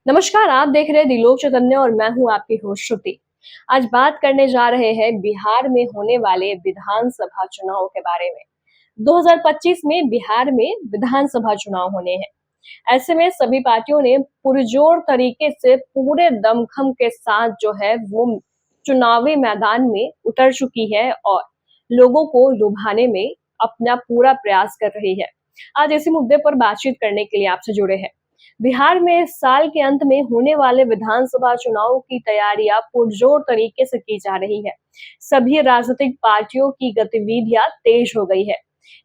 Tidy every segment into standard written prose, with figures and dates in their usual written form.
नमस्कार, आप देख रहे हैं दिलोक चैतन्य और मैं हूँ आपकी होस्ट श्रुति। आज बात करने जा रहे हैं बिहार में होने वाले विधानसभा चुनाव के बारे में। 2025 में बिहार में विधानसभा चुनाव होने हैं। ऐसे में सभी पार्टियों ने पुरजोर तरीके से पूरे दमखम के साथ जो है वो चुनावी मैदान में उतर चुकी है और लोगों को लुभाने में अपना पूरा प्रयास कर रही है। आज इसी मुद्दे पर बातचीत करने के लिए आपसे जुड़े हैं। बिहार में इस साल के अंत में होने वाले विधानसभा चुनाव की तैयारियां पुरजोर तरीके से की जा रही है। सभी राजनीतिक पार्टियों की गतिविधियां तेज हो गई है।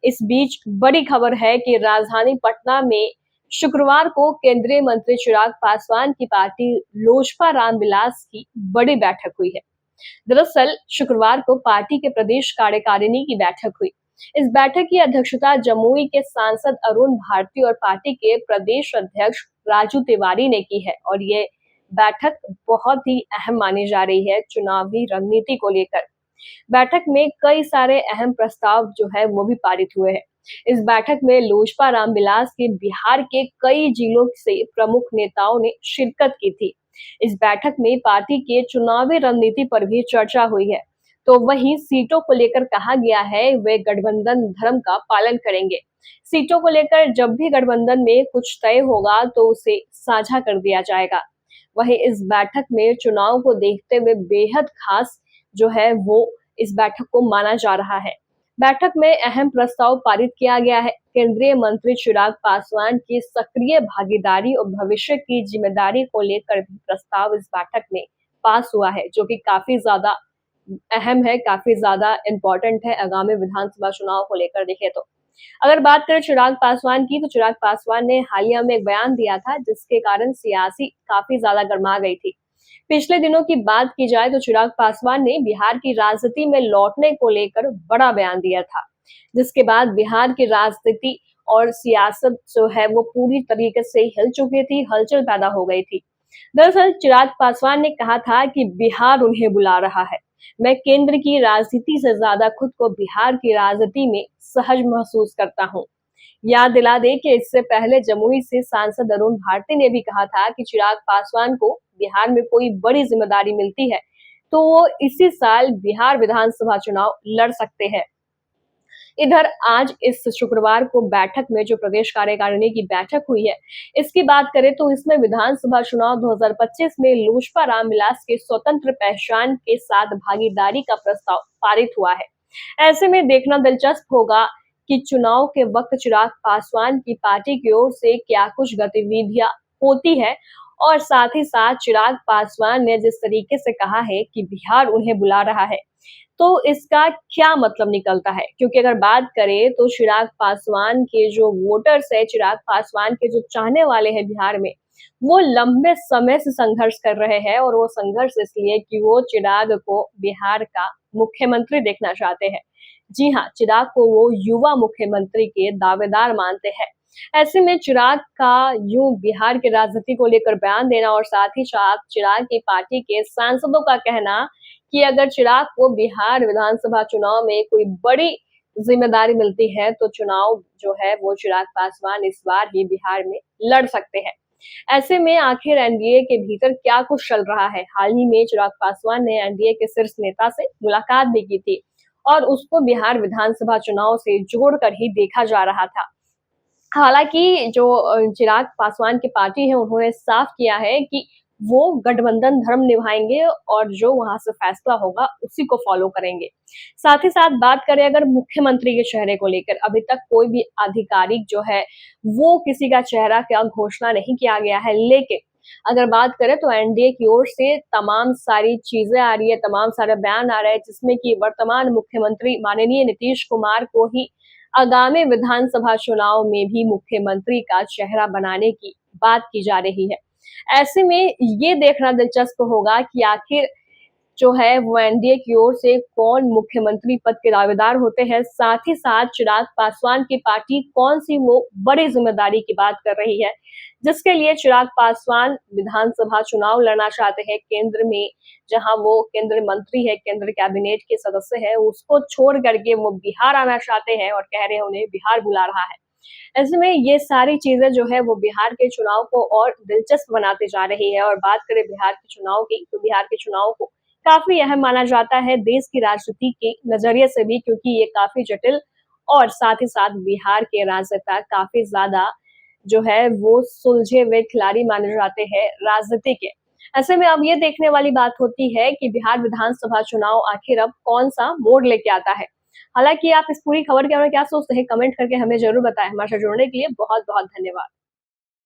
इस बीच बड़ी खबर है कि राजधानी पटना में शुक्रवार को केंद्रीय मंत्री चिराग पासवान की पार्टी लोजपा रामविलास की बड़ी बैठक हुई है। दरअसल शुक्रवार को पार्टी के प्रदेश कार्यकारिणी की बैठक हुई। इस बैठक की अध्यक्षता जमुई के सांसद अरुण भारती और पार्टी के प्रदेश अध्यक्ष राजू तिवारी ने की है और ये बैठक बहुत ही अहम मानी जा रही है चुनावी रणनीति को लेकर। बैठक में कई सारे अहम प्रस्ताव जो है वो भी पारित हुए हैं। इस बैठक में लोजपा रामविलास के बिहार के कई जिलों से प्रमुख नेताओं ने शिरकत की थी। इस बैठक में पार्टी के चुनावी रणनीति पर भी चर्चा हुई है। तो वहीं सीटों को लेकर कहा गया है वे गठबंधन धर्म का पालन करेंगे। सीटों को लेकर जब भी गठबंधन में कुछ तय होगा तो उसे साझा कर दिया जाएगा। वहीं इस बैठक में चुनाव को देखते हुए बेहद खास जो है वो इस बैठक को माना जा रहा है। बैठक में अहम प्रस्ताव पारित किया गया है। केंद्रीय मंत्री चिराग पासवान की सक्रिय भागीदारी और भविष्य की जिम्मेदारी को लेकर भी प्रस्ताव इस बैठक में पास हुआ है, जो कि काफी ज्यादा अहम है, काफी ज्यादा इम्पोर्टेंट है आगामी विधानसभा चुनाव को लेकर देखें तो। अगर बात करें चिराग पासवान की, तो चिराग पासवान ने हालिया में एक बयान दिया था जिसके कारण सियासी काफी ज्यादा गर्मा गई थी। पिछले दिनों की बात की जाए तो चिराग पासवान ने बिहार की राजनीति में लौटने को लेकर बड़ा बयान दिया था, जिसके बाद बिहार की राजनीति और सियासत जो है वो पूरी तरीके से हिल चुकी थी, हलचल पैदा हो गई थी। दरअसल चिराग पासवान ने कहा था कि बिहार उन्हें बुला रहा है। मैं केंद्र की राजनीति से ज्यादा खुद को बिहार की राजनीति में सहज महसूस करता हूँ। याद दिला दे कि इससे पहले जमुई से सांसद अरुण भारती ने भी कहा था कि चिराग पासवान को बिहार में कोई बड़ी जिम्मेदारी मिलती है तो वो इसी साल बिहार विधानसभा चुनाव लड़ सकते हैं। इधर आज इस शुक्रवार को बैठक में जो प्रदेश कार्यकारिणी की बैठक हुई है, इसकी बात करें तो इसमें विधानसभा चुनाव 2025 में लोजपा रामविलास के स्वतंत्र पहचान के साथ भागीदारी का प्रस्ताव पारित हुआ है। ऐसे में देखना दिलचस्प होगा कि चुनाव के वक्त चिराग पासवान की पार्टी की ओर से क्या कुछ गतिविधियां होती है और साथ ही साथ चिराग पासवान ने जिस तरीके से कहा है कि बिहार उन्हें बुला रहा है, तो इसका क्या मतलब निकलता है? क्योंकि अगर बात करें तो चिराग पासवान के जो वोटर्स है, चिराग पासवान के जो चाहने वाले हैं बिहार में, वो लंबे समय से संघर्ष कर रहे हैं और वो संघर्ष इसलिए कि वो चिराग को बिहार का मुख्यमंत्री देखना चाहते हैं। जी हाँ, चिराग को वो युवा मुख्यमंत्री के दावेदार मानते हैं। ऐसे में चिराग का यूं बिहार की राजनीति को लेकर बयान देना और साथ ही साथ चिराग की पार्टी के सांसदों का कहना कि अगर चिराग को बिहार विधानसभा चुनाव में कोई बड़ी जिम्मेदारी मिलती है तो चुनाव जो है वो चिराग पासवान इस बार ही बिहार में लड़ सकते हैं। ऐसे में आखिर एनडीए के भीतर क्या कुछ चल रहा है? हाल ही में चिराग पासवान ने एनडीए के शीर्ष नेता से मुलाकात भी की थी और उसको बिहार विधानसभा चुनाव से जोड़कर ही देखा जा रहा था। हालांकि जो चिराग पासवान की पार्टी है उन्होंने साफ किया है कि वो गठबंधन धर्म निभाएंगे और जो वहां से फैसला होगा उसी को फॉलो करेंगे। साथ ही साथ बात करें अगर मुख्यमंत्री के चेहरे को लेकर, अभी तक कोई भी आधिकारिक जो है वो किसी का चेहरा क्या घोषणा नहीं किया गया है, लेकिन अगर बात करें तो एनडीए की ओर से तमाम सारी चीजें आ रही है, तमाम सारे बयान आ रहे हैं जिसमें कि वर्तमान मुख्यमंत्री माननीय नीतीश कुमार को ही आगामी विधानसभा चुनाव में भी मुख्यमंत्री का चेहरा बनाने की बात की जा रही है। ऐसे में ये देखना दिलचस्प होगा कि आखिर जो है वो एनडीए की ओर से कौन मुख्यमंत्री पद के दावेदार होते हैं। साथ ही साथ चिराग पासवान की पार्टी कौन सी वो बड़ी जिम्मेदारी की बात कर रही है जिसके लिए चिराग पासवान विधानसभा चुनाव लड़ना चाहते हैं केंद्र में, जहां वो केंद्रीय मंत्री है, केंद्र कैबिनेट के सदस्य है, उसको छोड़ करके वो बिहार आना चाहते हैं और कह रहे हैं उन्हें बिहार बुला रहा है। ऐसे में ये सारी चीज़ें जो है वो बिहार के चुनाव को और दिलचस्प बनाते जा रही है और बात करें बिहार के चुनाव की, तो बिहार के चुनाव को काफ़ी अहम माना जाता है देश की राजनीति के नज़रिए से भी क्योंकि ये काफ़ी जटिल और साथ ही साथ बिहार के राजनेता काफ़ी ज़्यादा जो है वो सुलझे हुए खिलाड़ी माने जाते हैं राजनीति के। ऐसे में अब ये देखने वाली बात होती है कि बिहार विधानसभा चुनाव आखिर अब कौन-सा मोड़ लेके आता है। हालाँकि आप इस पूरी खबर के बारे में क्या सोचते हैं? कमेंट करके हमें ज़रूर बताएँ। हमारे साथ जुड़ने के लिए बहुत-बहुत धन्यवाद।